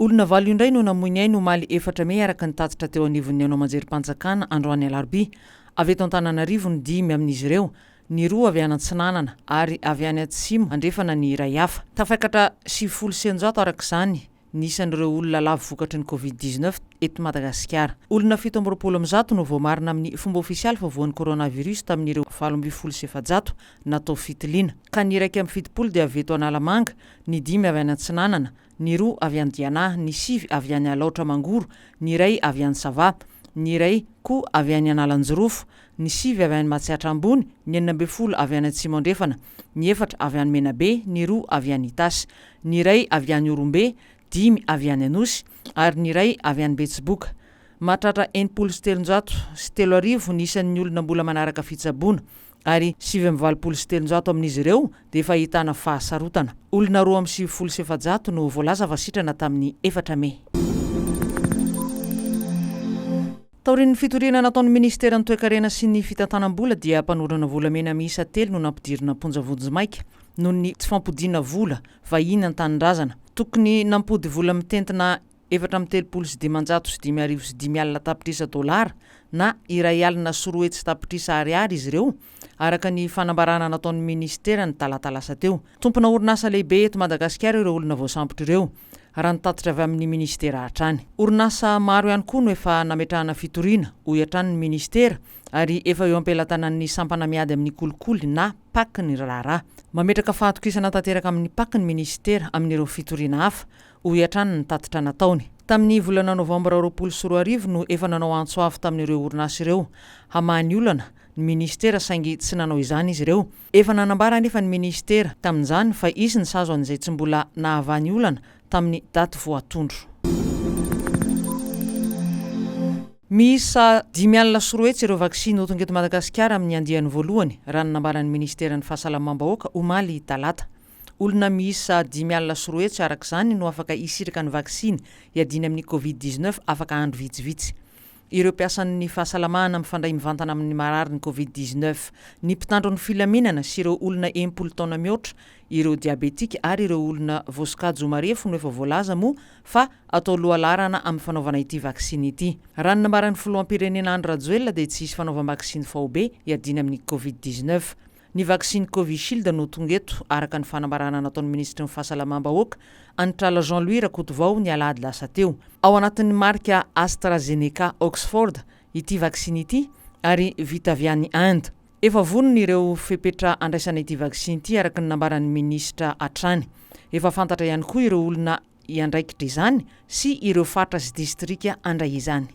Olona valo indray no namoy ny ainy omaly 4 Mey araka ny tatitra teo anivon'ny anao manjerim-panjakana androany alarobia. Avy eto Antananarivo ny 5 amin'izy ireo, ny 2 avy any Antsinanana ary avy any Atsimo andrefana ny iray hafa. Tafaikatra 700 araka izany nisan'ireo olona lavo vokatry ny Covid-19 eto Madagasikara. Olona 700 no voamarina amin'ny fomba ofisialy fa voan'ny coronavirus tamin'ireo 700 natao fitiliana. Ka ny 170 dia avy eto Analamanga, ny 5 avy any Antsinanana, ny 2 avy any Diana, ny 7 avy any Alaotra Mangoro, ny 1 avy any Sava, ny 1 koa avy any Analanjirofo, ny 7 avy any Matsiatra Ambony, ny 40 avy any Atsimo Andrefana, ny 4 avy any Menabe, ny 2 avy any Itasy, ny 1 avy any Orombe, 5 avy any Anosy ary ny 1 avy any Betsiboka. Mahatratra 730 nisan'ny olona mbola manaraka fitsaboana ary 770 amin'izy ireo dia efa ahitana fahasarotana. Olona 270 no voalaza vasitrana tamin'ny 4 Mey. Taorian'ny fitoriana nataon'ny Ministeran'ny Toe-karena sy ny fitantanam-bola dia Mpanondrana volamena miisa 3 no nampidirina am-ponja vonjimaika nohon'ny tsy fampodiana vola vahiny an-tanindrazana. Tokony nampody vola mitentina 4,335 alina tapitrisa dolara na R1,4 izy ireo araka ny fanambarana nataon'ny Ministeran'ny talatalasa teo. Tompona orinasa lehibe eto Madagasikara ireo olona voasambotra ireo raha ny tatitra avy amin'ny Ministera hatrany. Orinasa maro ihany koa no efa nametrahana fitoriana ho hatrany ny Ministera ary efa eo ampelatanan'ny sampana miady amin'ny kolikoly na paky ny raharaha. Mametraka fahatokisana tanteraka amin'ny paky ny Ministera amin'ireo fitoriana hafa ho hatrany ny tatitra nataony. Tamin'ny volana Novambra 2024 no efa nanao antsoavy tamin'ireo orinasa ireo hamahany olana ny Ministera saingy tsy nanao izany izy ireo. Efa nanambara nefa ny Ministera tamin'izany fa izy ny sazo an'izay tsy mbola nahavany olana tamin'ny daty voatondro. Miisa 5,4 ireo vakisiny tonga eto Madagasikara amin'ny andiany voalohany raha ny nambaran'ny Ministeran'ny fahasalamam-bahoaka omaly talata. Olona miisa 5,4 araka izany no afaka isiraka ny vakisiny hiadina amin'ny Covid-19 afaka andro vitsivitsy. Ireo mpiasan'ny fahasalamana mifandray mivantana amin'ny marary ny Covid-19, ny mpitandro ny filaminana sy ireo olona 10 taona mihoatra, ireo diabetika ary ireo olona voasokajy marefo no efa voalaza moa fa atao lohalarana amin'ny fanaovana ity vakisiny ity. Raha ny nambaran'ny filoham-pirenena Andry Rajoelina dia tsy hisy fanaovam-vakisiny faobe hiadina amin'ny Covid-19. Ny Vakisiny Covishiead no tonga eto araka ny fanambarana nataon'ny Ministry ny fahasalamam-bahoaka Anitrala Jean-Louis Rakotovao ny alahady lasa teo. Ao anatin'ny marika AstraZeneca Oxford ity vakisiny ity ary vita avy any Inde. Efa vonona ireo fepetra andraisana ity vakisiny ity araka ny nambaran'ny Ministra hatrany. Efa fantatra ihany koa ireo olona iandraikitra izany sy ireo fatra sy distrika andray izany.